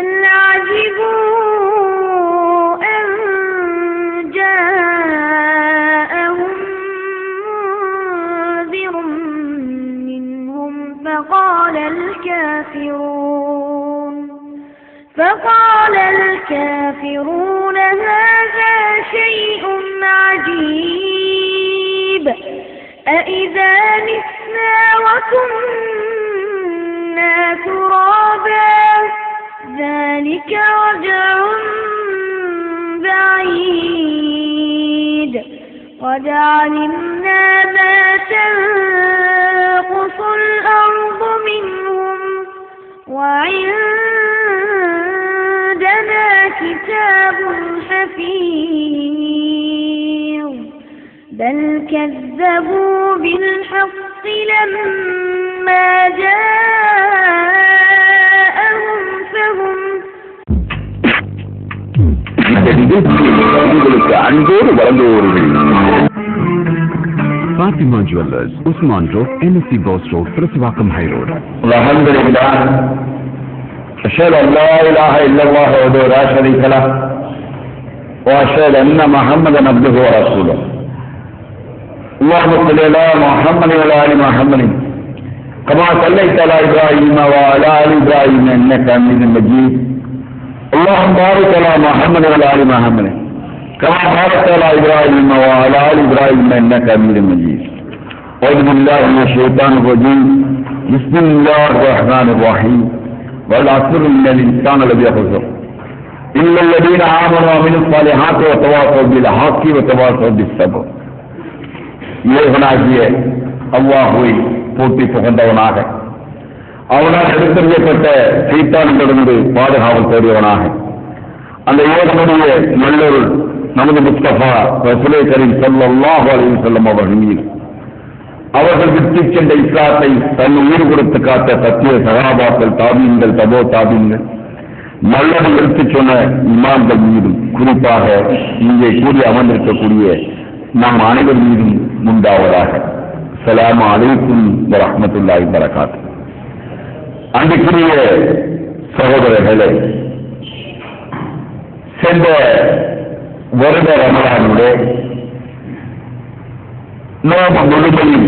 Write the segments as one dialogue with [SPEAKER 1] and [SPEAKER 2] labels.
[SPEAKER 1] بل عجبوا أن جاءهم منذر منهم فقال الكافرون هذا شيء عجيب أإذا متنا وكنا ترابا ذلك رجع بعيد قد علمنا ما تنقص الأرض منهم وعندنا كتاب حفيظ بل كذبوا بالحق لما جاءهم فهم
[SPEAKER 2] Fatima Jewellers, Usman Road, NSC Boss Road, Praswakam High Road.
[SPEAKER 3] Alhamdulillah. أشهد أن لا إله إلا الله وحده لا شريك له وأشهد أن محمدا عبده ورسوله. اللهم صل على محمد وعلى آل محمد كما صليت على إبراهيم وعلى آل إبراهيم إنك حميد مجيد. اللهم بارك على محمد وعلى آل محمد كما باركت على إبراهيم وعلى آل إبراهيم إنك حميد مجيد. أعوذ بالله من الشيطان الرجيم. بسم الله الرحمن الرحيم. والعصر إن الإنسان لفي خسر إلا الذين آمنوا وعملوا الصالحات وتواصوا بالحق وتواصوا بالصبر. ஏகனாகிய அல்லாஹ்வை போற்றி புகழ்ந்தவனாக அவனால் எடுத்தறியப்பட்ட சைத்தான்களிடமிருந்து பாதுகாவல் தேடியவனாக அந்த ஏகனுடைய நல்லொரு நமது முஸ்தபா ரசூலே கரீம் ஸல்லல்லாஹு அலைஹி வஸல்லம் அவர்கள் மீது அவர்கள் விட்டுச் சென்ற இஸ்லாத்தை தன் உயிர் கொடுத்து காத்த சத்திய சகாபாக்கள் தாபீன்கள் தபோ தாபீன்கள் நல்லது எடுத்துச் சொன்ன இமாம்கள் மீதும் குறிப்பாக இங்கே கூறி அமர்ந்திருக்கக்கூடிய நாம் அனைவர் மீதும் உண்டாவதாக. ஸலாமு அலைக்கும் வரஹ்மத்துல்லாஹி வபரகாத்துஹு. அன்றைக்குரிய சகோதரர்களே, சென்ற வருட ரமலானுடைய நோம்பு முழுமையில்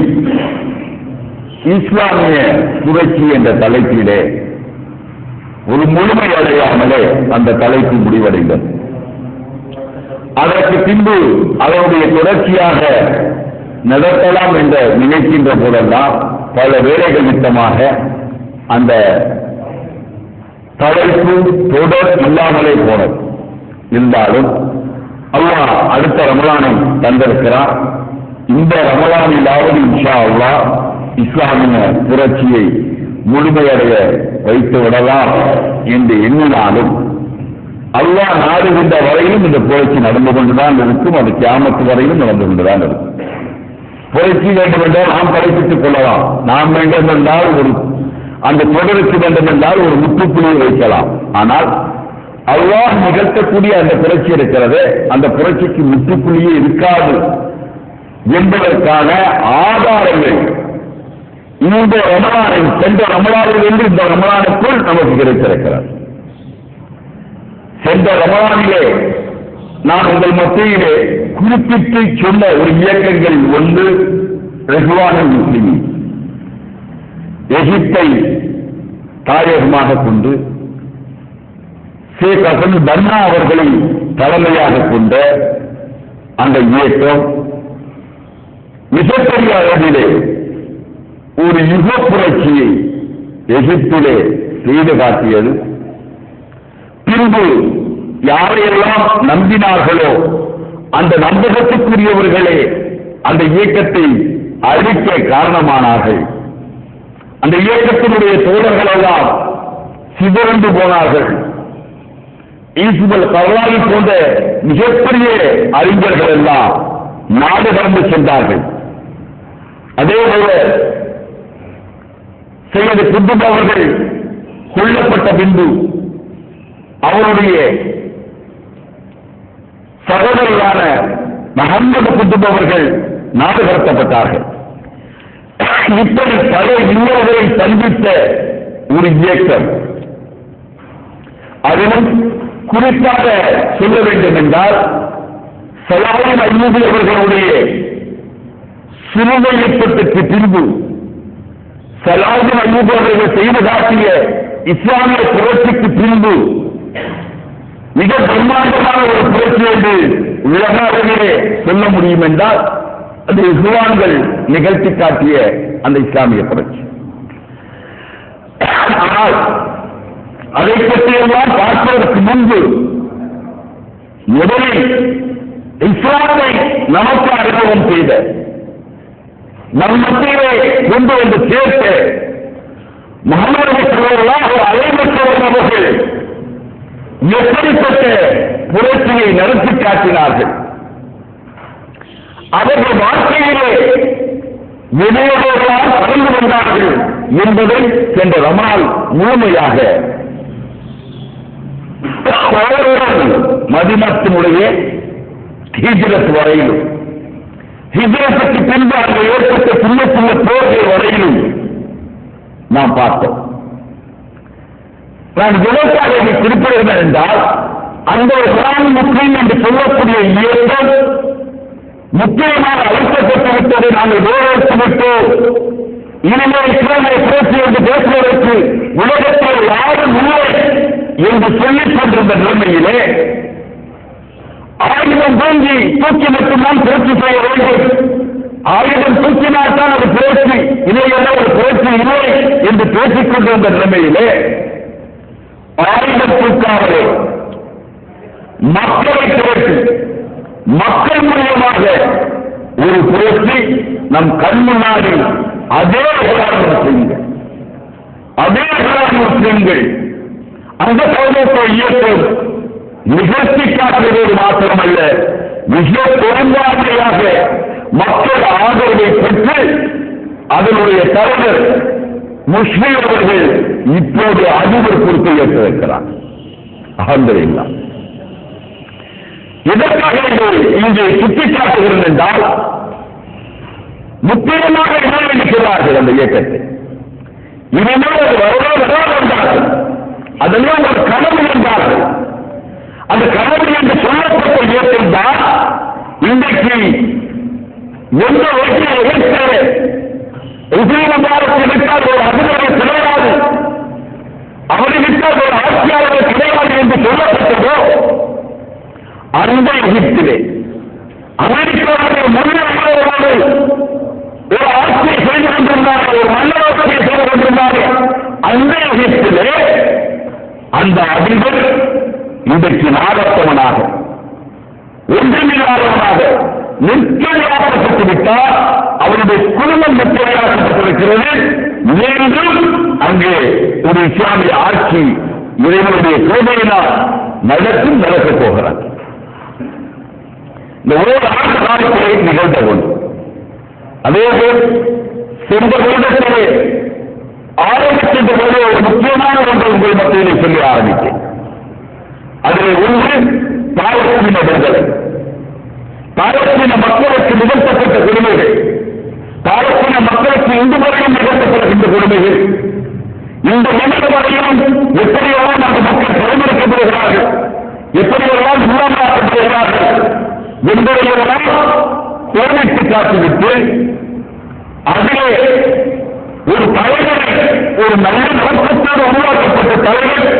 [SPEAKER 3] இஸ்லாமிய புரட்சி என்ற தலைப்பிலே ஒரு முழுமை அடையாமலே அந்த தலைப்பு முடிவடைந்தது. அதற்கு பின்பு அதனுடைய தொடர்ச்சியாக நடத்தலாம் என்று நினைக்கின்ற போதெல்லாம் பல வேலைகள் நிமித்தமாக அந்த தலைப்பு தொடர் இல்லாமலே போனது. இருந்தாலும் அல்லாஹ் அடுத்த ரமலானை தந்திருக்கிறார். இந்த ரமலானிலாவது இன்ஷா அல்லாஹ் இஸ்லாமிய புரட்சியை முழுமையடைய வைத்து விடலாம் என்று எண்ணினாலும் அல்லாஹ் நாடுகின்ற வரையிலும் இந்த புரட்சி நடந்து கொண்டுதான் இருக்கும். அது கியாமத்து வரையிலும் நடந்து கொண்டுதான் இருக்கும். புரட்சி வேண்டும் என்றால் நாம் படைப்பித்துக் கொள்ளலாம். நாம் வேண்டும் என்றால் அந்த தொடருக்கு வேண்டும் என்றால் ஒரு முற்றுப்புள்ளியை வைக்கலாம். ஆனால் அல்லாஹ் நிகழ்த்தக்கூடிய அந்த புரட்சி இருக்கிறது, அந்த புரட்சிக்கு முற்றுப்புள்ளியே இருக்காது என்பதற்கான ஆதாரங்கள் இந்த ரமலானில் சென்ற ரமலானில் இருந்து இந்த ரமலானுக்குள் நமக்கு கிடைத்திருக்கிறது. சென்ற ரமலானிலே நான் உங்கள் மத்தியிலே குறிப்பிட்டு சொன்ன ஒரு இயக்கங்கள் ஒன்று ரெஹ்வானுல் முஸ்லிமீன். எகிப்தை தாயகமாக கொண்டு ஷேக் ஹசன் பன்னா அவர்களை தலைமையாக கொண்ட அந்த இயக்கம் மிகப்பெரிய அளவிலே ஒரு யுக புரட்சியை எகிப்திலே செய்து காட்டியது. பின்பு யாரையெல்லாம் நம்பினார்களோ அந்த நம்பகத்துக்குரியவர்களே அந்த இயக்கத்தை அழிக்க காரணமானார்கள். அந்த இயக்கத்தினுடைய தோழர்கள் எல்லாம் சிதறந்து போனார்கள். ஈசுபல் கர்லாவி போன்ற மிகப்பெரிய அறிஞர்கள் எல்லாம் நாடு கடந்து சென்றார்கள். அதேபோல செய்த குத்துப் அவர்கள் கொல்லப்பட்ட பின்பு அவருடைய சகோதரரான முஹம்மது குத்துப் அவர்கள் நாடு கடத்தப்பட்டார்கள். இப்படி பல இன்னல்களை சந்தித்த ஒரு இயக்கம் அதிலும் குறிப்பாக சொல்ல வேண்டும் என்றால் சலாஹுதீன் அய்யூபி அவர்களுடைய சிலுவை யுத்தத்திற்கு பின்பு சலாஹுதீன் அய்யூபி அவர்கள் செய்து காட்டிய இஸ்லாமிய புரட்சிக்கு பின்பு மிக பிரம்மாண்டமான ஒரு புரட்சி என்று உலகளவிலே சொல்ல முடியும் என்றால் அது இஸ்லாம்கள் நிகழ்த்தி காட்டிய அந்த இஸ்லாமிய புரட்சி. ஆனால் அதை பற்றியெல்லாம் பார்ப்பதற்கு முன்பு முதலில் இஸ்லாத்தை நமக்கு அறிமுகம் செய்த நம் மத்தியிலே கொண்டு வந்து சேர்த்த முஹம்மது ஸல்லல்லாஹு அலைஹி வஸல்லம் அவர்கள் எப்படிப்பட்ட புரட்சியை நடத்தி காட்டினார்கள், அவர்கள் வாழ்க்கையிலே வினயோகங்களால் கலந்து கொண்டார்கள் என்பதை சென்ற ரமலான் முழுமையாக மதீனாவினுடைய ஹிஜ்ரத் வரையிலும் ஹிஜ்ரத்துக்கு பின்பு அங்கு ஏற்பட்ட சின்ன சின்ன போர்கள் வரையிலும் நாம் பார்த்தோம். நான் எதற்காக இதை குறிப்பிடுகிறேன் என்றால் அந்த குர்ஆன் முஸ்லிம் என்று சொல்லக்கூடிய இயக்கம் முக்கியமாக அழைக்கப்பட்டுவிட்டதை நாங்கள் வேறுபடுத்திவிட்டோம். இனிமேல் இஸ்லாமிய புரட்சி என்று பேசுவதற்கு உலகத்தில் யாரும் இல்லை என்று சொல்லிக் கொண்டிருந்த நிலைமையிலே ஆயுதம் தூங்கி தூக்கி மட்டும்தான் புரட்சி செய்ய வேண்டும், ஆயுதம் தூக்கினால்தான் அது புரட்சி, இதையெல்லாம் ஒரு புரட்சி இல்லை என்று பேசிக் கொண்டிருந்த நிலைமையிலே ஆயுதம் தூக்காமலே மக்களை திரட்டி மக்கள் மூலமாக ஒரு புரட்சி நம் கண் முன்னாடி அதே முஸ்லிம்கள் அந்த சமூக இயக்கம் நிகழ்ச்சி காட்டுவது மாத்திரமல்ல, மிக பெரும்பான்மையாக மக்கள் ஆதரவை பெற்று அதனுடைய தலைவர் முஸ்லிம் அவர்கள் இப்போது அதிபர் பொறுப்பை ஏற்றிருக்கிறார். அல்ஹம்துலில்லாஹ். எதற்காக இங்கே சுட்டிக்காட்டுகிறேன் என்றால் முக்கியமாக இருக்கிறார்கள் அந்த இயக்கத்தை. இனிமேல் அது வரலாறு என்றார்கள், அதெல்லாம் ஒரு கனவு என்றார்கள். அந்த கனவு என்று சொல்லப்பட்ட இயக்கம் தான் இன்றைக்கு எந்த வகையில் எதிர்க்கிறது விட்டால் ஒரு அதிபர்கள் கிடையாது, அவரை விட்டால் ஒரு ஆட்சியாளர்கள் கிடையாது என்று சொல்லப்பட்டதோ அந்த எகிப்திலே அமெரிக்காவுடைய முன்னோடு ஒரு ஆட்சியை செய்து கொண்டிருந்தார்கள், ஒரு மன்னராட்சியை செய்து கொண்டிருந்தார்கள். அந்த எகிப்திலே அந்த அதிபர் இன்றைக்கு நாடத்தவனாக ஒன்றுமில்லாதவனாக நிற்கலாக்கப்பட்டு விட்டால் அவருடைய குடும்பம் நிற்கலாக்கப்பட்டிருக்கிறது. மீண்டும் அங்கே ஒரு இஸ்லாமிய ஆட்சி இறைவனுடைய கிருபையினால் நடக்கப் போகிறார். இந்த ஒரு ஆண்டு காலத்திலே நிகழ்ந்த ஒன்று. அதேபோல் சென்ற வருடத்திலே ஆரம்பிக்கின்ற போது ஒரு முக்கியமான ஒன்று உங்கள் மத்தியிலே சொல்லி ஆரம்பித்தேன். அதில் ஒன்று பாலஸ்தீன விடுதலை. பாலஸ்தீன மக்களுக்கு நிகழ்த்தப்பட்ட கொடுமைகள், பாலஸ்தீன மக்களுக்கு இன்று வரையும் நிகழ்த்தப்படுகின்ற கொடுமைகள், இந்த நிமிட வரையும் எப்படியெல்லாம் அந்த மக்கள் பரிமளிக்கப்படுகிறார்கள், எப்படியெல்லாம் உள்ளாக்கப்படுகிறார்கள் என்பதையெல்லாம் கோரிட்டு காட்டிவிட்டு அதிலே ஒரு தலைவரை, ஒரு நல்ல நோக்கத்தோடு உருவாக்கப்பட்ட தலைவர்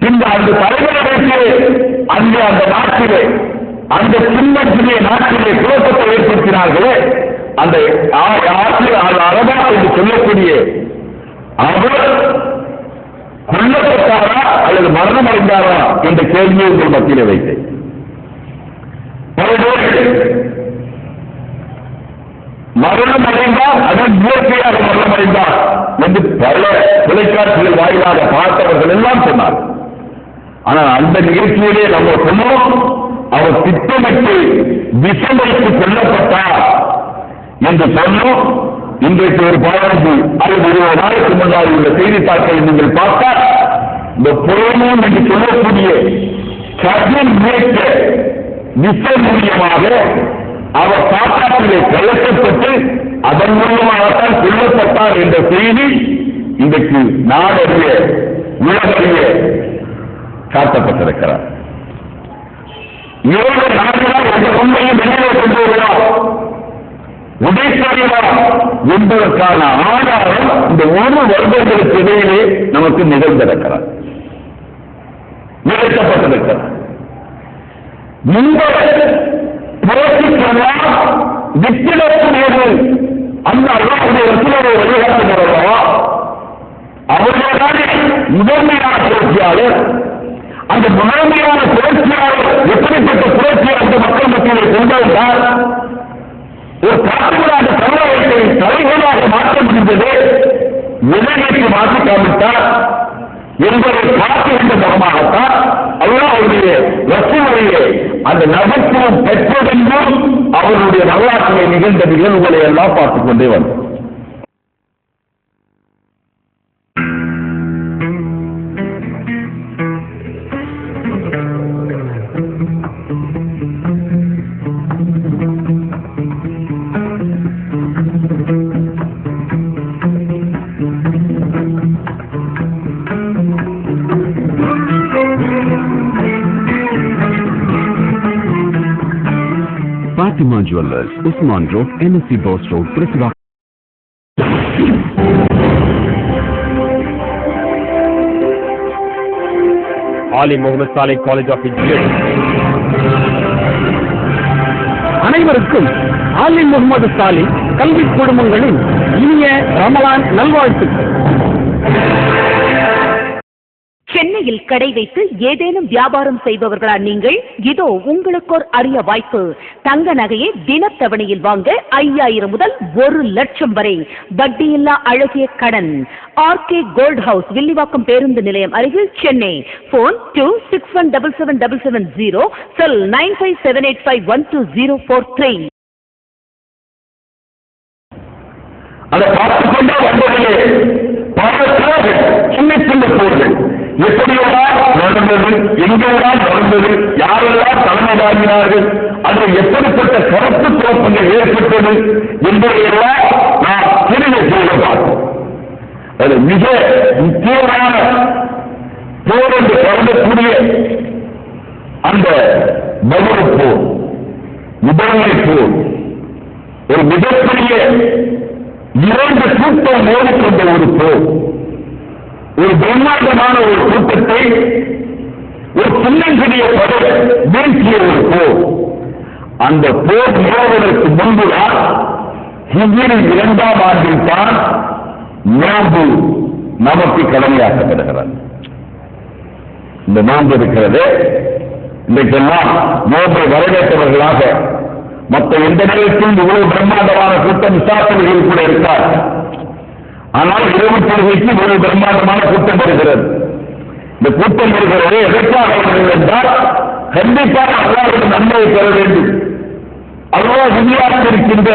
[SPEAKER 3] இந்த அந்த தலைவரை வைத்து அந்த நாட்டிலே, அந்த சின்ன நாட்டிலே குழப்பத்தை ஏற்படுத்தினார்களே, அந்த அரபா என்று சொல்லக்கூடிய அவர் கொல்லப்பட்டாரா அல்லது மரணம் அடைந்தாரா என்ற கேள்வியை உங்கள் மத்தியிலே வைத்தேன். மரணம் அடைந்தால் அதன் இயற்கையாக மரணம் அடைந்தார் என்று பல தொலைக்காட்சிகள் வாயிலாக பார்த்தவர்கள் எல்லாம் சொன்னார். ஆனால் அந்த நிகழ்ச்சியிலே நம்ம சொன்னோம், அவர் திட்டமிட்டு விஷம் வைத்து கொல்லப்பட்டார் என்று சொன்னோம். இன்றைக்கு ஒரு 15 அல்லது 20 நாளுக்கு முன்னாடி உள்ள செய்தித்தாட்களை நீங்கள் பார்த்தால் இந்த புறமும் என்று சொல்லக்கூடிய கடும் இயக்க விஷம் மூலியமாக அவர் சாப்பாட்டிலே கலக்கப்பட்டு அதன் மூலமாகத்தான் கொல்லப்பட்டார் என்ற செய்தி இன்றைக்கு நாடறிய உலகறிய காட்டப்பட்டிருக்கிறார். இவர்கள் நாடுகள் எந்த உண்மையை வெளியே கொண்டு வருகிறோம் உதேசமா என்பதற்கான ஆதாரம் இந்த ஒரு வருடங்களுக்கு இடையிலே நமக்கு நிகழ்ந்திருக்கிறார், நிகழ்த்தப்பட்டிருக்கிறார். இந்த புரட்சிக்கெல்லாம் வித்திடக்கூடியது அந்த அல்லாஹ்வுடைய ரசூலுடைய வழிகாட்டு மூலமா அவர்களாலே முதன்மையான புரட்சியாளர். அந்த முதன்மையான புரட்சியாளர் எப்படிப்பட்ட புரட்சியை அந்த மக்கள் மத்தியிலே கொண்டு வந்தார்? ஒரு காட்டுகளாக சமுதாயத்தை தலைகளாக மாற்ற முடிந்தது. எதிர்த்து மாற்றி காமித்தார் என்பதை காட்டுகின்ற மூலமாகத்தான் அல்லாஹ்வுடைய ரசூலுடைய அந்த நகத்துவம் பெற்றதென்றும் அவருடைய வரலாற்றிலே நிகழ்ந்த நிகழ்வுகளை எல்லாம் பார்த்துக் கொண்டே வந்தோம்.
[SPEAKER 2] Fatima Jewellers, Usman Road, NSC Boss Road, Prithivaka.
[SPEAKER 4] Ali Muhammad Saleh College of Engineering.
[SPEAKER 5] அனைவருக்கும் ஆலி முகமது சாலி கல்வி குடும்பங்களின் இனிய ரமலான் நல்வாழ்த்துக்கள்.
[SPEAKER 6] சென்னையில் கடை வைத்து ஏதேனும் வியாபாரம் செய்பவர்களா நீங்கள்? இதோ உங்களுக்கு ஒரு அரிய வாய்ப்பு. தங்க நகையை தினத்தவணையில் வாங்க 5000 முதல் 1,00,000 வரை வட்டியில்லா அழகிய கடன். ஆர்கே கோல்ட் ஹவுஸ், வில்லிவாக்கம் பேருந்து நிலையம் அருகில், சென்னை. போன் 26177770, செல் 9578512043.
[SPEAKER 3] அதை பார்த்துக் கொண்டே வந்ததிலே பாடத்திலே சின்ன சின்ன போர்கள் எப்படியெல்லாம் நடந்தது, எங்கெல்லாம் நடந்தது, யாரெல்லாம் தலைமை தாங்கினார்கள், அதில் எப்படிப்பட்ட கருத்து குழப்பங்கள் ஏற்பட்டது என்பதையெல்லாம் நாம் தெரிவு செய்ய பார்த்தோம். அது மிக முக்கியமான போர் என்று கருதக்கூடிய அந்த பதில் போர், முதன்மை போர், ஒரு மிகப்பெரிய 2 கூட்டம் மோதிக்கொண்ட ஒரு போர், ஒரு பிரம்மாண்டமான ஒரு கூட்டத்தை ஒரு சின்னஞ்சிறிய படை வீழ்த்திய ஒரு போர். அந்த போர் நிகழ்வதற்கு முன்புதான் ஹிஜ்ரி 2ஆம் ஆண்டில் தான் நோன்பு நமக்கு கடமையாக்கப்படுகிறது. இந்த நோன்பு இருக்கிறது, இன்றைக்கெல்லாம் நோன்பை வரவேற்றவர்களாக மற்ற எந்த நேரத்திலும் இவ்வளவு பிரம்மாண்டமான கூட்டம் விசாரணைகள் கூட இருக்கார். ஆனால் இரவு தொழுகைக்கு ஒரு பிரம்மாண்டமான கூட்டம் வருகிறது. இந்த கூட்டம் வருகிறது எதற்காக என்றால் கண்டிப்பாக அல்லாஹ்வுடைய நன்மையை பெற வேண்டும். அல்லாஹ் விளையாட்டிருக்கின்ற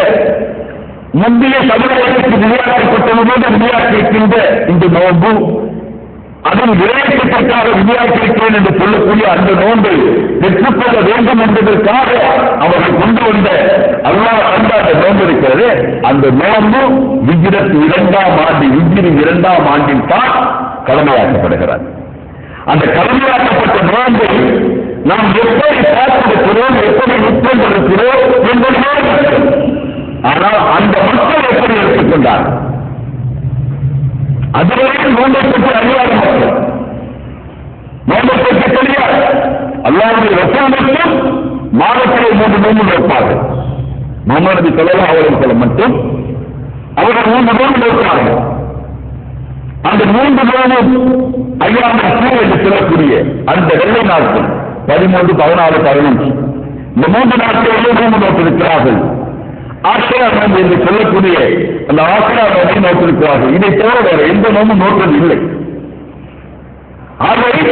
[SPEAKER 3] முந்தைய சமுதாயத்துக்கு விளையாட்டப்பட்டவர்களோடு விளையாட்டிருக்கின்ற இந்த நோன்பு, அதன் விளையாட்டுக்காக விளையாட்டிருக்கிறேன் என்று சொல்லக்கூடிய அந்த நோன்பை பெற்றுக்கொள்ள வேண்டும் என்பதற்காக அவர்கள் கொண்டு வந்த அல்லாஹ் அந்த நோன்பு இருக்கிறது. அந்த நோன்பு ஹிஜ்ரி 2ஆம் ஆண்டில் தான் கடமையாக்கப்படுகிறார். அந்த கடமையாக்கப்பட்ட நோன்பை நாம் எப்படி பார்த்திருக்கிறோம், எப்படி உட்கொண்டிருக்கிறோம் என்பதுதான். ஆனால் அந்த மக்கள் எப்படி எடுத்துக்கொண்டார்? அதுவரை நோன்பை பற்றி அறியாத மக்கள், நோன்பை பற்றி தெரியாது. அல்லாஹ்வுடைய ரசூல் மட்டும் மாதத்திலே 3 நோன்பு வைப்பார்கள். முஹம்மது நபி ஸல்லல்லாஹு அலைஹி வஸல்லம் மட்டும் அவர்கள் 3 நோன்பு வைப்பார்கள். அந்த 3 நோன்பு ஐயாமல் பூ என்று சொல்லக்கூடிய அந்த வெள்ளை நாட்கள் 13, 14, 15 இந்த 3 நாட்களிலே நோன்பு நோக்கிருக்கிறார்கள். ஆசிரா நோன்பு என்று சொல்லக்கூடிய அந்த ஆசிரா நோன்பை நோக்கிருக்கிறார்கள். இதை தவிர வேற எந்த நோன்பும் நோக்குவது இல்லை. ஆகவே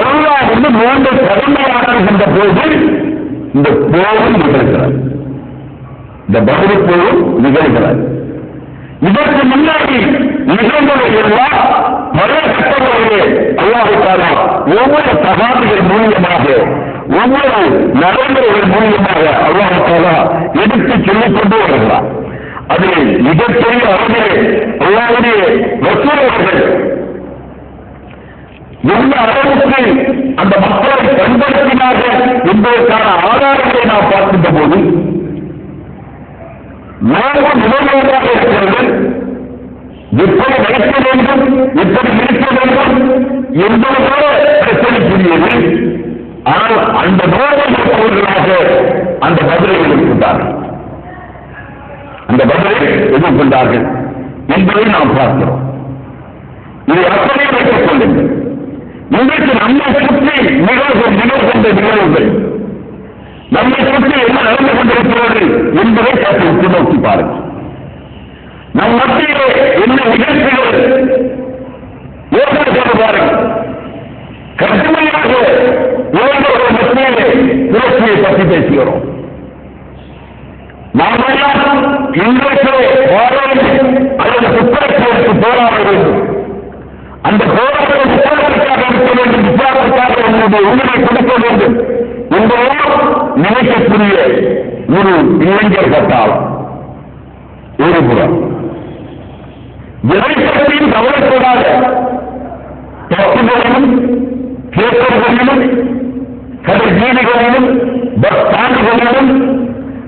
[SPEAKER 3] அல்லாஹ் வந்து நோன்பை கடமையாக்குகின்ற போது இந்த போரும் நிகழ்கிறார், இந்த பதில் போரும் நிகழ்கிறார். இதற்கு முன்னாடி நிகழ்ந்ததை எல்லாம் பல கட்டங்களிலே அல்லாஹ் தஆலா ஒவ்வொரு சகாபிகள் மூலியமாக, ஒவ்வொரு நடைமுறைகள் மூலியமாக அல்லாஹ் தஆலா எடுத்து சொல்லிக் கொண்டு வருகிறார். அதில் மிகப்பெரிய அளவிலே அல்லாஹ்வுடைய ரசூல் அவர்கள் எந்த அளவுக்கு அந்த மக்களை பயன்படுத்தினார்கள் என்பதற்கான ஆதாரங்களை நாம் பார்க்கின்ற போது நாமும் நிலைமையாக இருக்கிறது. எப்படி நடக்க வேண்டும், எப்படி இருக்க வேண்டும் என்பதோட பிரச்சனைக்குரியது. ஆனால் அந்த நோயை இருப்பவர்களாக அந்த பதிலை எதிர்கொண்டார்கள், அந்த பதிலை எதிர்கொண்டார்கள் என்பதை நாம் பார்க்கிறோம். இதை அப்படியே வைத்துக் கொள்ளுங்கள். இன்றைக்கு நம்மை சுற்றி நிகழ்கின்ற நிகழ்வுகள், நம்மை சுற்றி என்ன நடந்து கொண்டிருக்கிறது என்பதை சற்று உற்று நோக்கி பாருங்கள். நம் மத்தியிலே என்ன நிகழ்ச்சிகள் ஏற்படுத்த பாருங்கள். கடுமையாக இளைஞர்கள் மத்தியிலே புரட்சியை பற்றி பேசுகிறோம். நாமெல்லாம் இன்றைக்கு அல்லது புத்தகத்திற்கு போராட வேண்டும். அந்த போராட்டத்தை புத்தகத்திற்காக இருக்க வேண்டும், விசாரத்திற்காக நம்முடைய உரிமை கொடுக்க வேண்டும் என்பதெல்லாம் நினைக்கக்கூடிய ஒரு இளைஞர் கட்டாளம். ஒரு புறம் எதை பற்றியும் கவலைப்படாத பசுகளிலும் கேட்பர்களிலும் கடை வீடுகளிலும் பஸ் ஸ்டாண்டுகளிலும்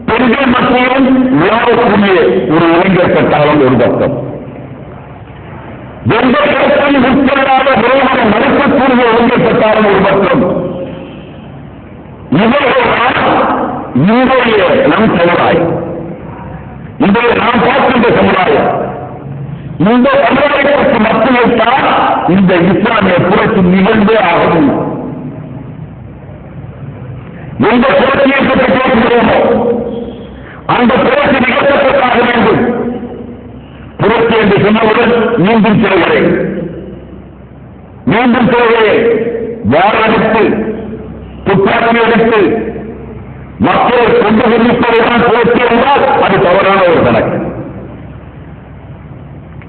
[SPEAKER 3] பெண்கள் மத்தியிலும் விளையாடக்கூடிய ஒரு இளைஞர் கட்டாளம் ஒரு பக்கம். எந்த இடத்தில் உட்கொள்ளாத விரைவாக நடக்கக்கூடிய இளைஞர் கட்டாளம் ஒரு பக்கம். இவர்கள்தான் இன்றைய நம் சமுதாயம், இன்றைய நாம் பார்க்கின்ற சமுதாயம். இந்த சமுதாயத்திற்கு மத்தியில்தான் இந்த இஸ்லாமிய புரட்சி நிகழ்ந்தே ஆகும். எந்த புரட்சியை பற்றி பேசுகிறோமோ அந்த புரட்சி நிகழ்த்தப்பட்டாக வேண்டும். புரட்சி என்று சொன்னவுடன் மீண்டும் சொல்கிறேன், வாழெடுத்து துப்பாக்கி எடுத்து மக்களை கொண்டு கொண்டிருப்பதுதான் புரட்சி என்றால் அது தவறான ஒரு கணக்கு.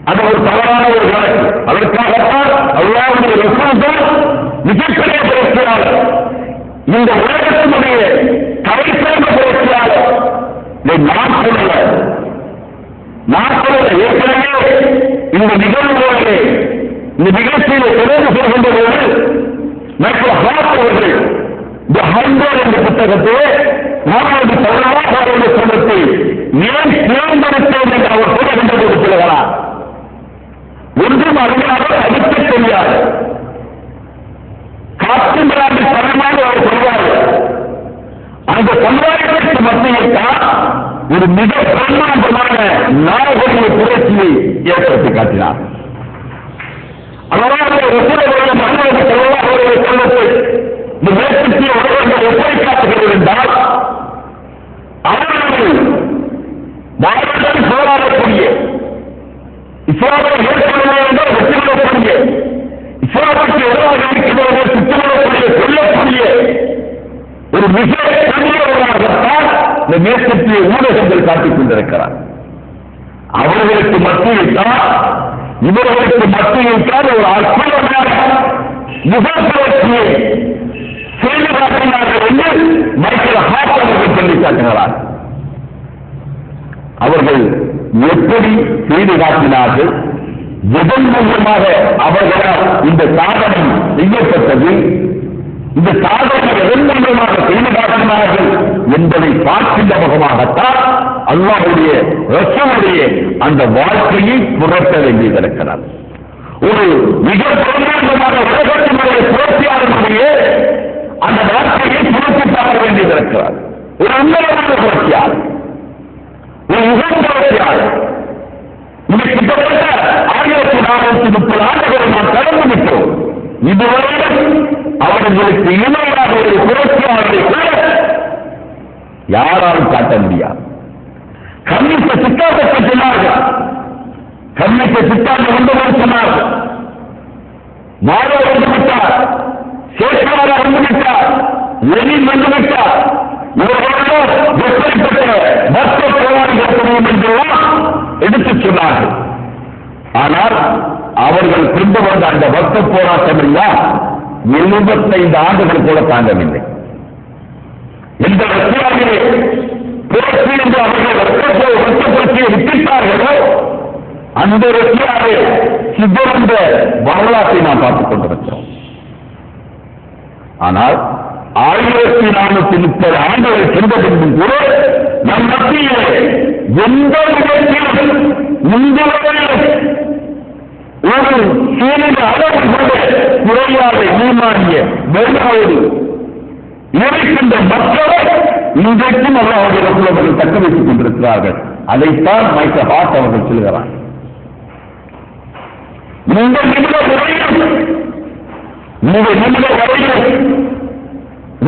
[SPEAKER 3] அது ஒரு தவறான ஒரு கணக்கு. அதற்காகத்தான் அல்லாஹ்வுடைய ரசூல் தான் மிகப்பெரிய புரட்சியாளர், இந்த உலகத்தினுடைய தலைசிறந்த புரட்சியாளர். நான் சொல்லல ஏற்கனவே இந்த நிகழ்வுகளே இந்த நிகழ்ச்சியை தொடர்ந்து சொல்கின்ற போது மற்ற அவர்கள் இந்த ஹண்டர் என்ற புத்தகத்திலே நான்கு சரணாக சொல்லத்தை ஏன் தேர்ந்தெடுத்தோம் என்று அவர் சொல்லுகின்ற போது சொல்லுகிறார். ஒன்றும் அறியாத அடிக்க தெரியாது காற்று மிராண்டு சரணமாக அவர் சொல்வார்கள். அந்த சமுதாயத்திற்கு மத்தியில் தான் ஒரு மிக பிரம்மாண்டமான நாகரிக புரட்சியை ஏற்படுத்தி காட்டினார். அதனால் ஒப்புடைய மனிதர்கள் செல்வார்களுடைய சொல்லத்தை இந்த மேற்கத்திய உலகங்கள் எப்படி காட்டுகிறது என்றால் அவர்கள் வாழ்க்கையில் போராடக்கூடிய இஸ்லாமை ஏற்கனவே என்றால் வெற்றிவிடக்கூடிய இஸ்லாமுக்கு எதிராக இருக்கிறவர்கள் சுத்தமிடக்கூடிய சொல்லக்கூடிய ஒரு மிக பெரியவர்களாகத்தான் இந்த மேற்கத்திய ஊடகங்கள் காட்டிக் கொண்டிருக்கிறார். அவர்களுக்கு மத்தியில் தான் இவர்களுக்கு மத்தியில் தான் ஒரு அற்புதமான முகப்புரட்சியை செய்து காட்டினார்கள் என்று மைக்கேல் ஹார்ட் அவர்கள் சொல்லி காட்டுகிறார். அவர்கள் எப்படி செய்து காட்டினார்கள், எதன் மூலமாக அவர்களால் இந்த சாதனை செய்யப்பட்டது, இந்த சாதனை எதன் மூலமாக செய்து காட்டினார்கள் என்பதை பார்க்கின்ற முகமாகத்தான் அல்லாஹ்வுடைய ரசூலுடைய அந்த வாழ்க்கையை புரட்ட வேண்டியிருக்கிறார். ஒரு மிக பிரமாண்டமான உலகத்தினுடைய புரட்சியாளர்களுடைய அந்த வாழ்க்கையை புரட்சி பார்க்க வேண்டியிருக்கிறார். ஒரு உண்மையான புரட்சியாளர், ஒரு யுக புரட்சியாளர். இது கிட்டத்தட்ட 1430 ஆண்டுகளை நாம் கடந்து விட்டோம். இதுவரையில் அவர்களுக்கு இணையாக ஒரு புரட்சியாளரை கூட யாராலும் காட்ட முடியாது. கம்யூனிஸ்ட சித்தாந்தத்தை சொன்னார்கள், கம்யூனிஸ்ட சித்தாந்தம் வந்து சொன்னார்கள், மாதவ வந்துவிட்டார், சேஷவாக வந்துவிட்டார், லெனின் வந்துவிட்டார், இவர்களோ எப்படிப்பட்ட மற்ற போராளிகள் முடியும் என்றெல்லாம் எடுத்துச் சொன்னார்கள். ஆனால் அவர்கள் கொண்டு வந்த அந்த வர்க்க போராட்டம் எல்லாம் 75 ஆண்டுகள் கூட தாங்கவில்லை. இந்த ரஷ்யாவிலே புரட்சி என்று அவர்கள் வர்க்க புரட்சியை விட்டிருப்பார்களோ அந்த ரஷ்யாவை சிதறந்த வரலாற்றை நாம் பார்த்துக் கொண்டிருக்கிறோம். ஆனால் 1430 ஆண்டுகள் சென்றதற்கும் கூட நம் மத்தியிலே எந்த விதத்திலும் முன்வரையிலும் ஒரு சீனின் அளவு கூட குறையாத ஈமானிய வெள்ளோடு இருக்கின்ற மக்களை இன்றைக்கும் அவருடைய அவர்கள் தக்க வைத்துக் கொண்டிருக்கிறார்கள். அதைத்தான் மைக்கேல் ஹார்ட் அவர்கள் சொல்கிறார். இந்த நிமிட வரையில்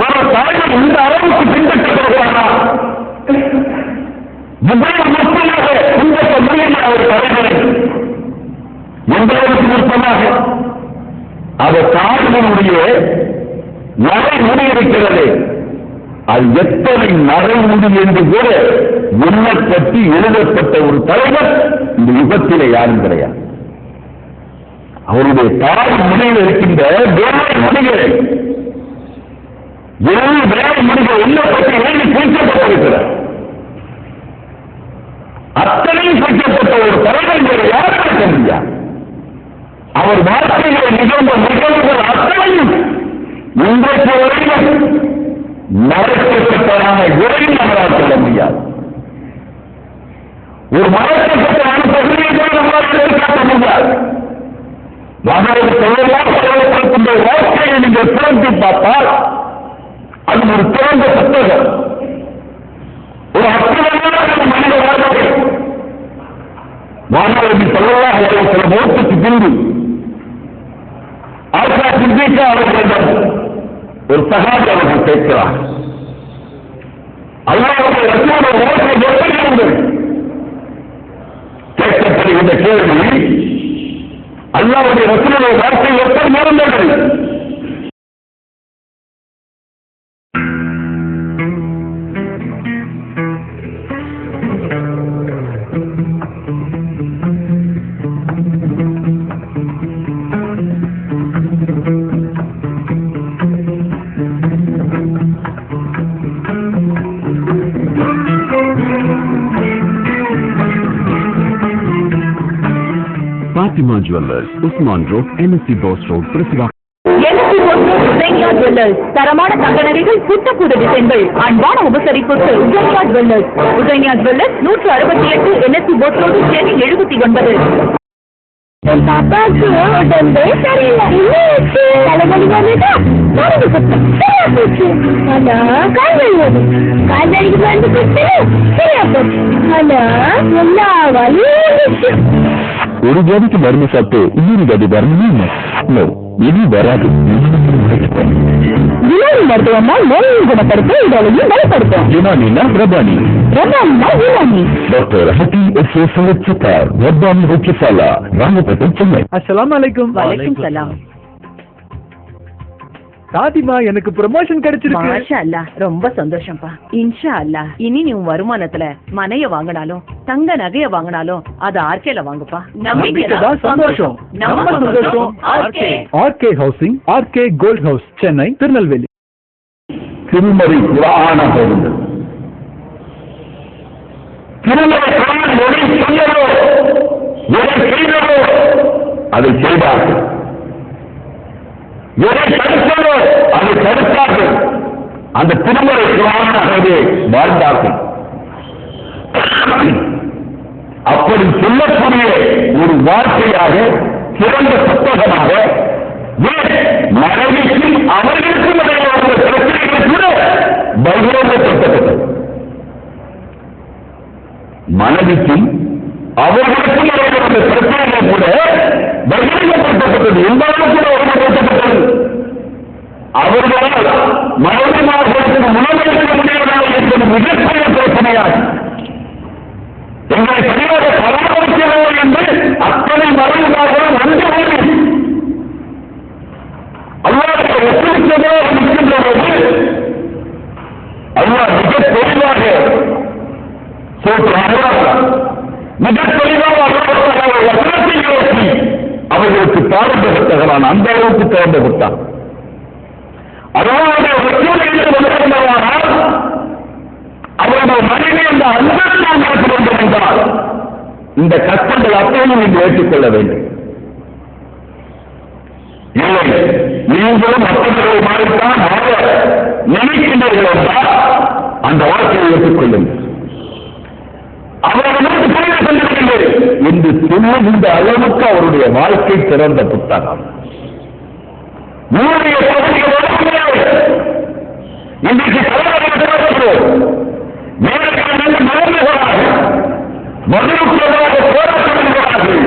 [SPEAKER 3] ஒரு தலைவர் இந்த அளவுக்கு பின்பற்றப்படுகிறாரா? முக்கியமாக பின்பற்ற முடியும் அவர் தலைவரை எந்த அளவுக்கு நுட்பமாக அவர் தாழ்வனுடைய நடைமுறை இருக்கிறது. அது எத்தனை நடைமுறை என்று கூட எண்ணப்பட்டு எழுதப்பட்ட ஒரு தலைவர் இந்த யுகத்திலே யாரும் கிடையாது. அவருடைய தாய் முனையில் இருக்கின்ற வேலை மொழிகளை வேலை மொழிகள் எண்ணப்பட்டு எழுதி குறிக்கப்பட்டிருக்கிறார். அத்தனையும் குறிக்கப்பட்ட ஒரு தலைவர் யாரும் இருக்க முடியாது. அவர் வாழ்க்கையில் நிகழ்ந்த நிகழ்வுகள் அத்தனையும் இன்றைக்கு வரையும் மறைக்கப்பட்டதான விரைவில் நம்மளால் சொல்ல முடியாது. ஒரு மறைக்கப்பட்டதான பகுதியை கூட நம்மளால் காட்ட முடியாது. அவரது சொல்லப்படுகின்ற வாழ்க்கையை நீங்கள் திறந்து பார்த்தால் அது ஒரு திறந்த புத்தகம், ஒரு அற்புதமான மனித வாழ்க்கை. மாணவர்கள் சொல்லலாம் சில மோட்டுக்கு பின்பு அவர்களிடம் ஒரு சகாஜி அவர்கள் கேட்கிறார், அல்லாஹ்வுடைய ரசூலுடைய வாழ்க்கை எப்படி இருந்தது? கேட்கப்படுகின்ற கேள்வி, அல்லாஹ்வுடைய ரசூலுடைய வாழ்க்கை எப்படி இருந்தது?
[SPEAKER 2] Fatima Jewellers, Usman Road, NSC Boss Road, Prithva.
[SPEAKER 6] NSC Boss Road, Uzainia Jewellers. தரமான தங்க நகைகள், புத்தப்புது டிசைன்கள், அன்பான உபசரிப்புக்கு Uzainia Jewellers. Uzainia Jewellers 168 NSC Boss Road, Chennai 79.
[SPEAKER 1] என் பாப்பாவுக்கு உடம்பே சரியில்லை. தலைவலி வந்துட்டா மருந்து குத்தம் சரியா போச்சு. ஆனா கால்வலி வருது. கால்வலிக்கு மருந்து குத்து சரியா போச்சு. ஆனா எல்லா வலியும் இருந்துச்சு.
[SPEAKER 3] ஒரு ஜாதிக்கு மருந்து சாப்பிட்டு இன்னொரு ஜாதி வரணுமே இது வராது.
[SPEAKER 6] யுனானி மருத்துவமால் நோயை குணப்படுத்த உடலையும் பலப்படுத்தும்.
[SPEAKER 3] யுனானினா பிரபானி,
[SPEAKER 6] பிரபானினா யுனானி.
[SPEAKER 3] டாக்டர் ஹக்கீம் எஸ்.ஏ. சையத் சத்தார், பிரபானி ரோக்கிசாலா, ராமபேட்டை, சென்னை.
[SPEAKER 5] அஸ்ஸலாமு அலைக்கும்.
[SPEAKER 6] வலைக்கும் சலாம்.
[SPEAKER 5] சாதிமா, எனக்கு ப்ரமோஷன் கிடைச்சிருக்கு.
[SPEAKER 6] மாஷா அல்லாஹ், ரொம்ப சந்தோஷம்ப்பா. இன்ஷா அல்லாஹ் இனி நீ உன் வருமானத்துல மனைய வாங்கினாலும் தங்க நகைய வாங்கினாலும் அது ஆர்கேல வாங்குப்பா.
[SPEAKER 5] நம்பிக்கைதான் சந்தோஷம். நம்ம சந்தோஷம் RK housing, RK gold house, Chennai, Tirunelveli.
[SPEAKER 3] திருமறை குர்ஆனாக இருந்தது. திருமறை குர்ஆன் எதை சொன்னதோ எதை செய்ததோ அதை செய்தார்கள். எதை தடுத்ததோ அதை தடுத்தார்கள். அந்த திருமறை குர்ஆனாகவே வாழ்ந்தார்கள். அப்படி சொல்லக்கூடிய ஒரு வார்த்தையாக, சிறந்த புத்தகமாக, மனைவிக்கும் அவர்களுக்கும் இடையிலான பிரச்சனைகள் கூட பகிரங்கப்படுத்தப்பட்டது. மனைவிக்கும் அவர்களுக்கும் இடையிலான பிரச்சனைகள் கூட பகிரங்கப்படுத்தப்பட்டது. எல்லாரும் கூட ஒருமைப்படுத்தப்பட்டது. அவர்களால் மனைவிமார்களுக்கு உணவளிக்க முடியவில்லை என்பது மிகப்பெரிய பிரச்சனையாகும். எங்களை சரியாக பராமரிக்கிறோம் என்று அத்தனை மறைவுமாகவும் அன்று அல்லாஹ்வை ஒப்புவித்ததாக இருக்கின்ற போது அல்லாஹ் மிக தெளிவாக சொல்கிறார். மிக தெளிவாக வசனத்தை நோக்கி அவர்களுக்கு பாரம்பரியத்தகரான் அந்த அளவுக்கு தேர்ந்தெடுத்தான். அல்லாஹ்வுடைய ரசூல் என்று வந்திருந்தவானால் அவருடைய மனைவி அந்த அந்தஸ்தான் ஏற்க வேண்டும் என்றால் இந்த கஷ்டங்கள் அப்போது நீங்கள் ஏற்றுக்கொள்ள வேண்டும். இல்லை நீங்களும் மற்றவர்களை மாறித்தான் வாழ நினைக்கின்றீர்கள் என்றால் அந்த வாழ்க்கையை ஏற்றுக்கொள்ளுங்கள். அவர்களுக்கு புரிந்து கொண்டிருக்கின்றேன் என்று சொல்லுகின்ற அளவுக்கு அவருடைய வாழ்க்கை சிறந்த புத்தகம். மூளைய பகுதிகள் இன்றைக்கு தலைவர்கள் நேரடியாக நடந்துகிறார்கள், மதுவுக்காக போராடுகிறார்கள்,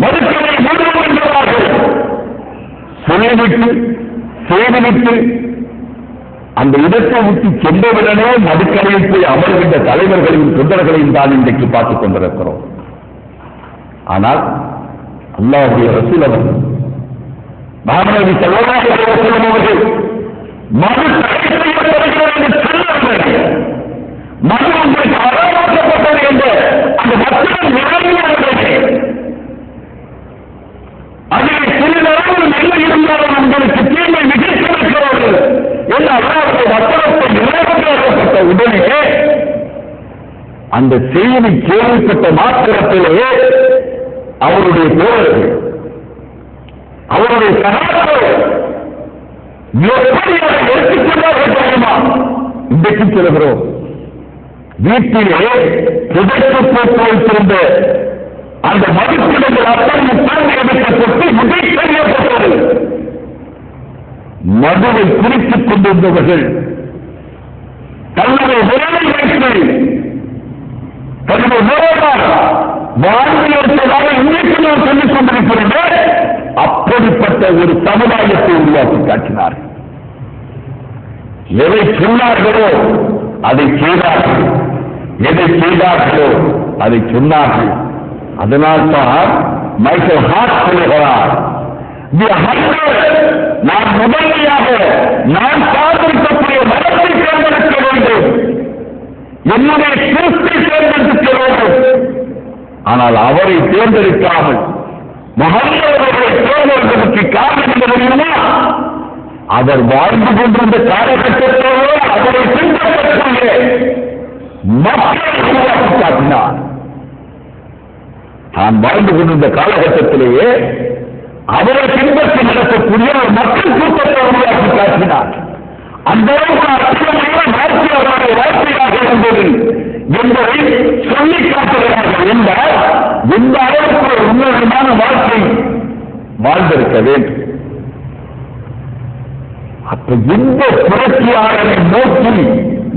[SPEAKER 3] மதுக்களை முழுவதுகிறார்கள். சொல்லிவிட்டு செய்துவிட்டு அந்த இடத்தை விட்டு சென்றவுடனே மதுக்கரையில் போய் அமர்கின்ற தலைவர்களையும் தொண்டர்களையும் தான் இன்றைக்கு பார்த்துக் கொண்டிருக்கிறோம். ஆனால் அல்லாஹ்வுடைய ரசூல் அவர்கள் மஹம்மது ஸல்லல்லாஹு அலைஹி வஸல்லம் அவர்கள் மது தடை செய்யப்படுகிறது என்று சொல்லவில்லை. மது உங்களுக்கு அறமாக்கப்பட்டது என்று அந்த மக்கள் நிறைவேறவில்லை. அதில் சிறிதளவு நல்ல இருந்தாலும் உங்களுக்கு தீமை மிகச்சிருக்கிறது என்று அல்லாஹ்வுடைய வசனத்தை நிறைவேற்றப்பட்ட உடனே அந்த செய்தி கேள்விப்பட்ட மாத்திரத்திலே அவருடைய தோழர்கள், அவருடைய சகாக்கள் எப்படி அதை எடுத்துக்கொண்டார்கள் தெரியுமா? இன்றைக்கு சொல்கிறோம், வீட்டிலே புதைத்து போட்டு வைத்திருந்த அந்த மதிப்பிடங்கள் அத்தனை உட்கார்ந்து எடுக்கப்பட்டு முதை செய்யப்பட்டது. மதுவை குறித்துக் கொண்டிருந்தவர்கள் தன்னுடைய விரலை வைத்து தன்னுடைய விரோதமாக வாழ்ந்திருப்பதாக இன்றைக்கு நான் சொல்லிக் கொண்டிருக்கிறேன். அப்படிப்பட்ட ஒரு சமுதாயத்தை உருவாக்கி காட்டினார்கள். எதை சொன்னார்களோ அதை செய்தார்கள், எதை செய்தார்களோ அதை சொன்னார்கள். அதனால்தான் மைக்கேல் ஹார்ட் சொல்லுகிறார், நான் முதன்மையாக நான் சார்ந்திருக்கக்கூடிய மதத்தை தேர்ந்தெடுக்க வேண்டும், என்னுடைய கிறிஸ்தை தேர்ந்தெடுக்க வேண்டும். ஆனால் அவரை தேர்ந்தெடுக்காமல் மகன்களை தேர்ந்தெடுப்பதற்கு காரணம் என்ன தெரியுமா? அவர் வாழ்ந்து கொண்டிருந்த காலகட்டத்தோடு அவரை பின்பற்றக்கூடிய மக்களை உருவாக்கி காட்டினார். தான் வாழ்ந்து கொண்டிருந்த காலகட்டத்திலேயே அவரை பின்பற்றி நடக்கக்கூடிய ஒரு மக்கள் கூட்டத்தை உருவாக்கி காட்டினார். அந்த அளவுக்கு அற்புதமான வாழ்க்கை அவருடைய வாழ்க்கையாக இருந்தது என்பதை சொல்லிக் காட்டுகிறார்கள். என்றால் எந்த அளவுக்கு ஒரு உன்னதமான வாழ்க்கை வாழ்ந்திருக்க வேண்டும். அப்ப எந்த புரட்சியாளரை நோக்கி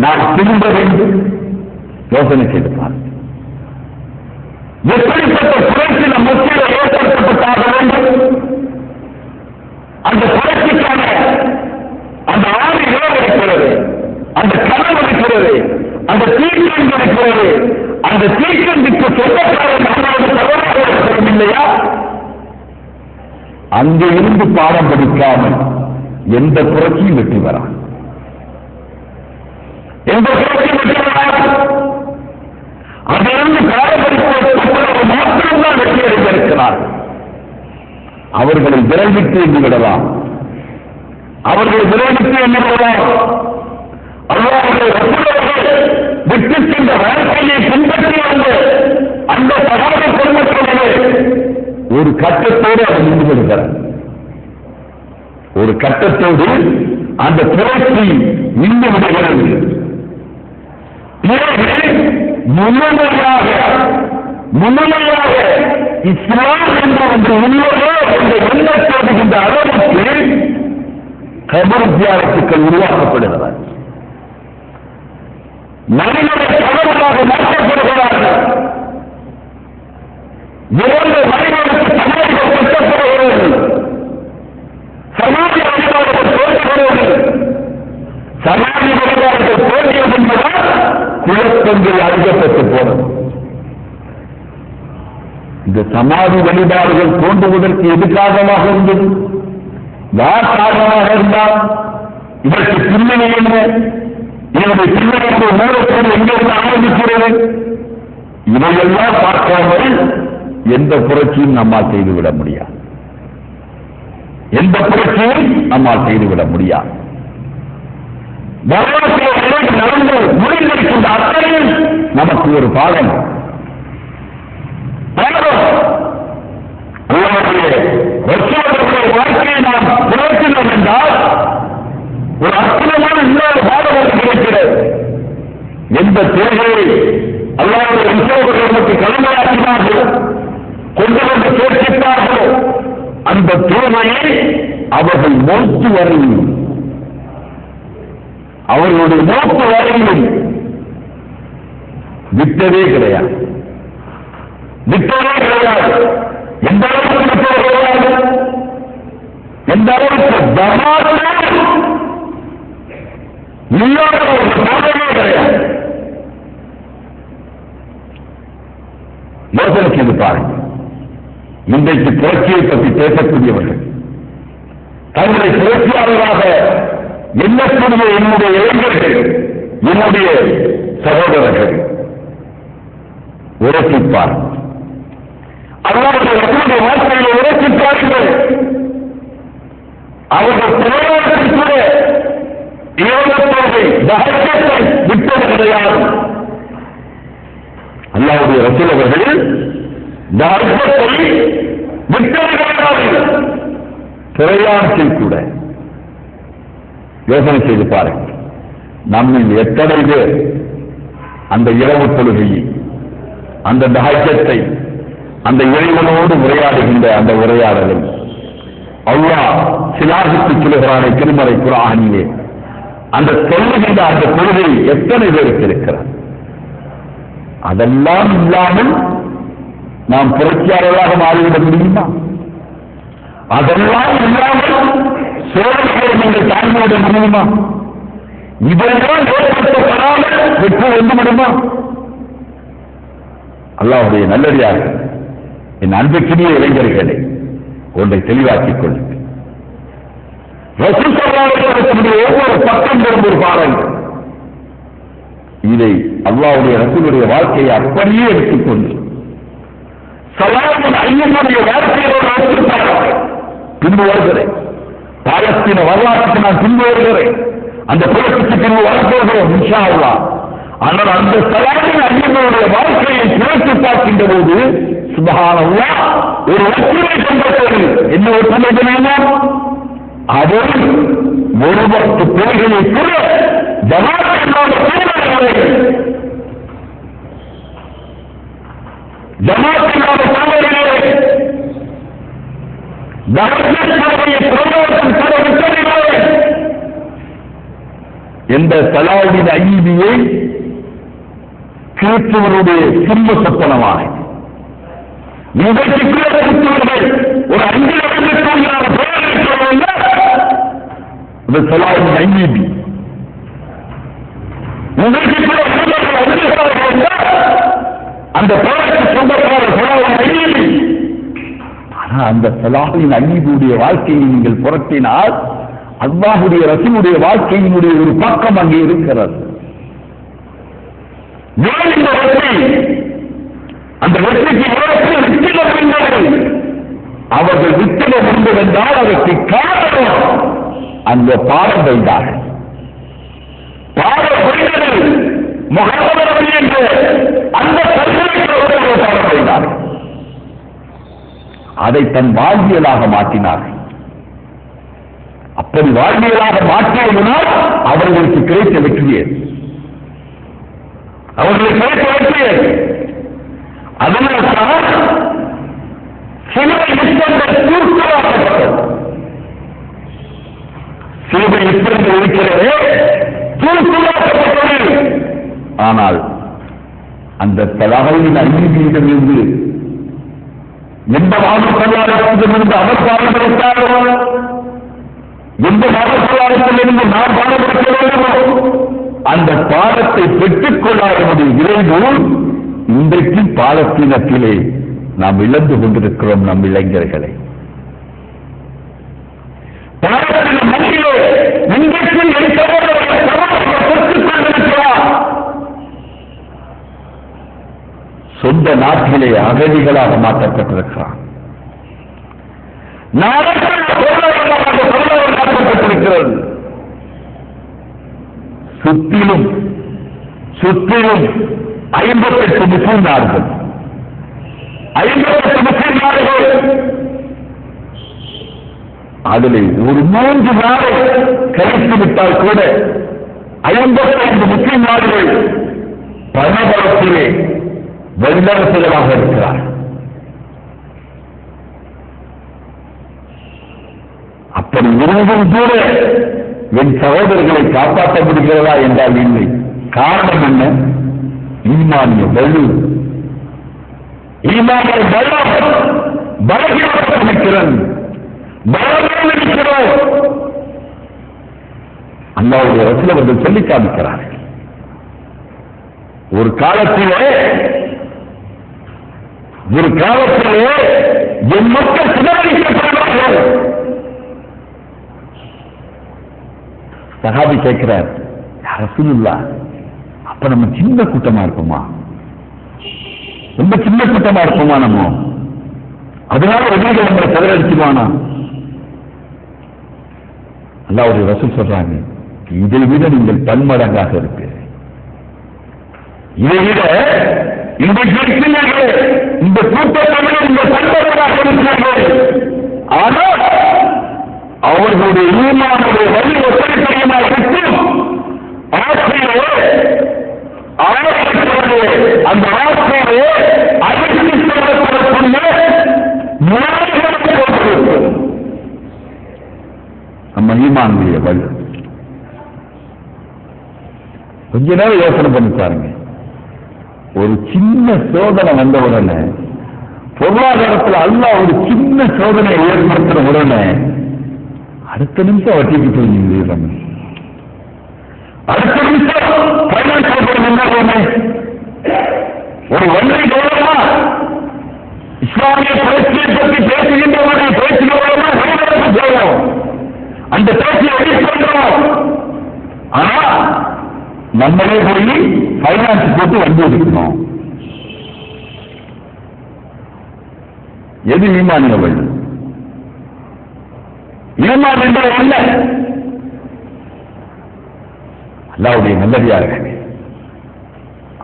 [SPEAKER 3] நான் திரும்ப வேண்டும் யோசனை செய்து பாருங்கள். எப்படிப்பட்ட புரட்சி நம் மத்தியில் ஏற்படுத்தப்பட்டாக வேண்டும்? அந்த புரட்சிக்கான அந்த ஆறு இரவு இருக்கிறது, அந்த கனவு இருக்கிறது, அந்த தீர்க்கம் இருக்கிறது. அந்த தீர்க்கத்துக்கு சொந்தக்காரர் நம்மளோட சகோதரர் இருக்கிறது இல்லையா? அங்கே இருந்து பாடம் படிக்காமல் எந்த புரட்சியும் வெற்றி வராது. எந்த புரட்சியும் வெற்றி வராது. அதிலிருந்து பாரம்பரியத்தை மாத்திரம்தான் வெற்றி அடைந்திருக்கிறார்கள். அவர்களை விரைவித்து எண்ணிவிடலாம், அவர்களை விரைவித்து எண்ணிவிடலாம். அல்லாஹ்வுடைய ரசூலுல்லாஹ் விட்டு சென்ற வாழ்க்கையை பின்பற்றி வந்த அந்த சகாபா பெருமக்களே ஒரு கட்டத்தோடு அவர் நின்று விடுகிறார். ஒரு கட்டத்தோடு அந்த புரட்சி நின்று விடுகிறது. முழுமையாக இஸ்லாம் என்ற ஒன்று உள்ளதோ என்ற எண்ணத்தோடு இந்த அளவுக்கு கபர் தியாகத்துக்கள் உருவாக்கப்படுகிறார். மனிதனை கபர்களாக மாற்றப்படுகிறார்கள். இரண்டு மனிதனுக்கு சமாதிகள் கட்டப்படுகிறது. சமாதி வழிபாடுகள் தோன்றுகிறது. சமாதி வழிபாடுகள் தோன்றியது என்பதால் குழப்பங்கள் அழிக்கப்பட்டு போனது. இந்த சமாதி வழிபாடுகள் தோன்றுவதற்கு எது காரணமாக இருந்தது? யார் காரணமாக இருந்தால் இதற்கு பின்னணி என்ன? இதனுடைய பின்னணி மூலத்தோடு எங்கிருந்து ஆரம்பிக்கிறது? இதையெல்லாம் பார்க்காமல் எந்த புரட்சியும் நம்மால் செய்துவிட முடியாது. எந்த புரட்சியும் நம்மால் செய்துவிட முடியாது. வரலாற்று நடந்து முடிந்திருக்கின்ற அத்தனையும் நமக்கு ஒரு பாடம். வாழ்க்கையை நாம் அந்த தொழுகையை அல்லாஹ்வுடைய ரசூலுடைய நமக்கு கடமையாக்கினார்கள், கொண்டு வந்து சேர்க்கிறார்கள். அந்த தொழுகையை அவர்கள் மௌத்து வரையும், அவர்களுடைய மௌத்து வரையும் விட்டதே கிடையாது. விட்டதே கிடையாது. எந்த அளவுக்கு விட்டது கிடையாது, எந்த அளவுக்கு தமாசே இல்லாத ஒரு சாதனையே கிடையாது. யோசனை செய்து பாருங்க. இன்றைக்கு புரட்சியை பற்றி பேசக்கூடியவர்கள், தங்களை புரட்சியாளராக எண்ணக்கூடிய என்னுடைய இளைஞர்கள், என்னுடைய சகோதரர்கள் உரைப்பார். அல்லாஹ்வுடைய ரசூலுடைய வாழ்க்கையை உரைப்பார்கள். அவர்கள் பிரயோகத்தில் கூட இயல்பத்தோடு தஹஜத்தை விட்டது கிடையாது. அல்லாஹ்வுடைய ரசூல் அவர்கள் தஹஜத்தை விட்டது கிடையாது. பிரயாணத்தில் கூட யோசனை செய்து பாருங்கள். நம்மில் எத்தனை பேர் அந்த இரவு தொழுகையை, அந்த தஹஜத்தை, அந்த இறைவனோடு உரையாடுகின்ற அந்த உரையாடலில் அல்லாஹ் சிலாகித்து சொல்லுகிறானே திருமறை குர்ஆனிலே, அந்த சொல்லுகின்ற அந்த தொழுகை எத்தனை பேருக்கு இருக்கிறார்? அதெல்லாம் இல்லாமல் நாம் புரட்சியாளராக மாறிவிட முடியுமா? அதெல்லாம் இல்லாமல் சோழர்களை நீங்கள் தாழ்ந்துவிட முடியுமா? இதெல்லாம் ஏற்படுத்தப்படாமல் வெற்றி வந்து முடியுமா? அல்லாஹ்வுடைய நல்லடியார்கள், என் அன்புக்குரிய இளைஞர்களே, ஒன்றை தெளிவாக்கிக் கொள்ளுங்கள். ரசூல் ஸல்லல்லாஹு அலைஹி வஸல்லம் ஒவ்வொரு பக்கம் ஒரு பாருங்கள். இதை அல்லாஹ்வுடைய ரசூலுடைய வாழ்க்கையை அப்படியே எடுத்துக்கொண்டு சலாமுன் ஐயனுடைய வாழ்க்கையோடு ஒப்பிட்டார்கள். பின்பு வருகிறேன், பாலஸ்தீன வரலாற்றுக்கு நான் பின்பு வருகிறேன், அந்த புரட்சிக்கு பின்பு வரப்போகிறோம் இன்ஷா அல்லாஹ். ஆனால் அந்த சலாமுன் ஐயனுடைய வாழ்க்கையை பிறகு பார்க்கின்ற போது சுப்ஹானல்லாஹ் ஒரு ஒற்றுமை கொண்டது. என்ன ஒற்றுமை தெரியுமா? அவர் ஒரு வக்து தொழுகையை கூட ஜமாத் இல்லாத சூழ்நிலை, ஜமாத் இல்லாத சூழ்நிலை, தஹஜ்ஜுடைய பிரயோகத்தில் கூட விட்டதில்லை. எந்த சலாவுதீன் அய்யூபியை கிறிஸ்துவனுடைய சிம்ம சொப்பனமான இன்றைக்கு ஒரு 5 லட்சம் சலாவுதீன் அய்யூபி அந்த போராட்ட சொந்தக்காரர் சலாவுதீன் அய்யூபி. ஆனால் அந்த சலாவுதீன் அய்யூபியுடைய வாழ்க்கையை நீங்கள் புரட்டினால் அல்லாஹ்வுடைய ரசூலுடைய வாழ்க்கையினுடைய ஒரு பக்கம் அங்கே இருக்கிறது. இந்த வெற்றி, அந்த வெற்றிக்கு அவர்கள் வித்திட வேண்டும் என்றால் அதற்கு காரணம் அந்த பாடம் வைத்தார்கள். பாடம் வைத்தது முகமது என்று அந்த கல்வியை பாடம் வைத்தார்கள். அதை தன் வாழ்வியலாக மாற்றினார்கள். அப்படி வாழ்வியலாக மாற்றியதனால் அவர்களுக்கு கிடைத்த வெற்றியே, அவர்களுக்கு கிடைத்த வெற்றியே. அதனால் சிலுவை யுத்தங்கள் தூர்த்தலாக்கப்பட்டது. சிலுவை யுத்தங்கள் இருக்கிறதே தூர்த்தலாக்கப்பட்டது. ஆனால் அந்த சலாஹுதீன் அய்யூபியிடமிருந்து எந்த மாதத்திலிருந்து அவர் பாடப்படுத்தாரோ, எந்த மாதத்திலிருந்து நாம் பாடப்படுத்த வேண்டுமோ அந்த பாடத்தை பெற்றுக் கொள்ளாத விரைவு இன்றைக்கு பாலஸ்தீனத்திலே நாம் இழந்து கொண்டிருக்கிறோம். நம் இளைஞர்களை பாலஸ்தீன மண்ணிலே இன்றைக்கு பெற்றுக் கொண்டிருக்கிறார். சொந்த நாட்டிலே அகதிகளாக மாற்றப்பட்டிருக்கிறார். மாற்றப்பட்டிருக்கிறது. சுற்றிலும் 58 முஸ்லிம் நாடுகள், 58 முஸ்லிம் நாடுகள், அதில் ஒரு 3 நாடு கழித்து விட்டால் கூட 55 முஸ்லிம் நாடுகள் பணபலத்திலே வல்லரசுகளாக இருக்கிறார். அப்படி இருந்தும் கூட என் சகோதரர்களை காப்பாற்ற முடிகிறதா என்றால் இல்லை. காரணம் என்ன? ஈமானிய வலு, ஈமானிய பலம் பலகீனத்திறன் பலவீனத்திறோம். அல்லாஹ்வுடைய ரசூல் அவர்கள் சொல்லி காமிக்கிறார்கள். ஒரு காலத்திலே என் மக்கள் சிதறடிக்கப்படுவார்கள். சஹாபி கேட்கிறார், யா ரசூலுல்லாஹ், அப்ப நம்ம சின்ன கூட்டமா இருப்போமா? ரொம்ப சின்ன கூட்டமா இருப்போமா? நம்ம அதனால உதவிகள் நம்மளை சிதறடிச்சுவானா? அல்லாஹ்வுடைய ரசூல் சொல்றாங்க, இதை விட நீங்கள் பன்மடங்காக இருக்கு. இதை விட இன்றைக்கு இருக்கிறீர்கள், இந்த கூட்டத்தோடு இந்த பன்மடங்காக இருக்கிறார்கள். ஆனால் அவர்களுடைய ஈமானுடைய வழி ஒப்படைப்படியமாக இருக்கும். ஆசிரியரே அந்த ஆசிரியரே அதற்கு சொல்லப்படக்கூடிய நம்ம ஈமானுடைய வழி. கொஞ்ச நேரம் யோசனை பண்ணி பாருங்க. ஒரு சின்ன சோதனை வந்த உடனே, பொருளாதாரத்தில் அல்லாஹ் ஒரு சின்ன சோதனை ஏற்படுத்தின உடனே அடுத்த நிமிஷம் வட்டிக்கு போய் நீங்க அடுத்த நிமிஷம் ஒரு ஒன்றை கௌரவமா இஸ்லாமிய புரட்சியை பற்றி பேசுகின்றவர்கள் பேசுகிறவர்களா போவோம். அந்த பேச்சை எடுத்துக்கொண்டோம். ஆனா நம்மளே போய் பைனான்ஸ் போட்டு வண்டி எடுக்கணும். எது ஈமானிய வழி? ஈமான் என்பது அல்ல. அல்லாஹ்வுடைய நல்லடியார்களே,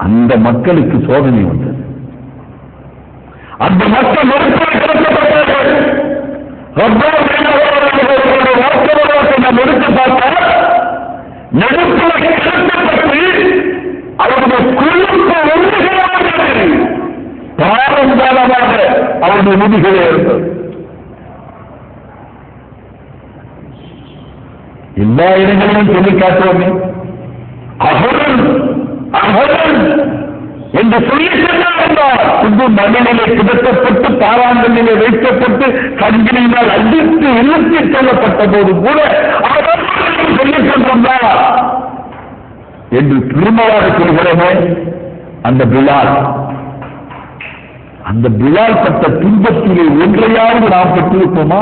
[SPEAKER 3] அந்த மக்களுக்கு சோதனை வந்தது. அந்த மக்கள் நெருப்பில் கிடக்கப்பட்டார்கள். நாம் எடுத்து பார்த்தால் நெருப்பில் கிடக்கப்பட்டு அவருடைய குழுக்கு ஒன்றுகளாக பாரம்பரியமாக அவருடைய முதுகிலே இருந்தது. எல்லா இடங்களிலும் சொல்லி காட்டுவோமே, அகரன் அகரன் என்று சொல்லி சொன்னார். புது மண்ணிலே கிடக்கப்பட்டு பாராங்கல்லிலே வைக்கப்பட்டு கண்களினால் அடித்து இழுத்து சொல்லப்பட்ட போது கூட அவர் சொல்லி சொன்னார் என்று திருமலாக சொல்கிறோமே. அந்த பிலால் பட்ட துன்பத்திலே ஒன்றையாவது நாம் பெற்றிருப்போமா?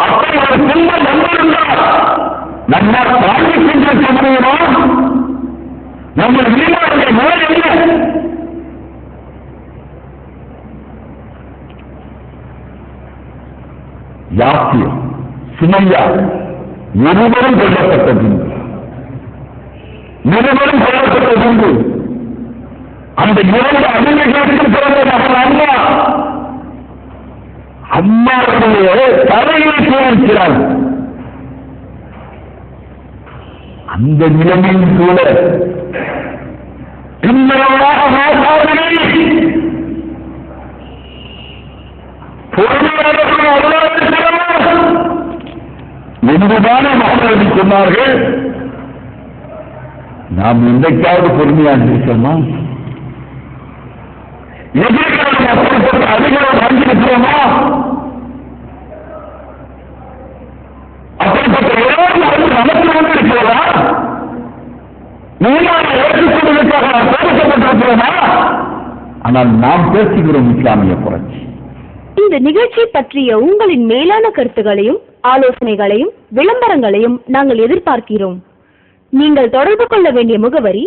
[SPEAKER 3] அப்படி ஒரு துன்பம் வந்திருந்தால் நம்மால் தாண்டி சென்று முடியுமா? நம்ம ஈமானுடைய முறை என்ன? யாசிர், சுமையா இருவரும் கொல்லப்பட்டது. அந்த இரண்டு அடிமைகளுக்கு பிறந்ததாக அம்மாவுடைய தலையை போயிருக்கிறார். அந்த நிலைமையும் கூட என்றுதானே மக்கள் சொன்னார்கள். நாம் இன்றைக்காவது பொறுமையாக இருக்கிறோமா? எதிர்காலம் அப்படிப்பட்ட அதிகாரம் வாங்கியிருக்கிறோமா? அப்படிப்பட்ட ஏதாவது நமக்கு வந்து இருக்கிறதா? நீங்களும் ஏற்றுக்கொள்வதற்காக நாம் பேசப்பட்டிருக்கிறோமா? ஆனால் நாம் பேசுகிறோம் இஸ்லாமிய புரட்சி.
[SPEAKER 1] இந்த நிகழ்ச்சி பற்றிய உங்களின் மேலான கருத்துகளையும் ஆலோசனைகளையும் விளம்பரங்களையும் நாங்கள் எதிர்பார்க்கிறோம். நீங்கள் தொடர்பு கொள்ள வேண்டிய முகவரி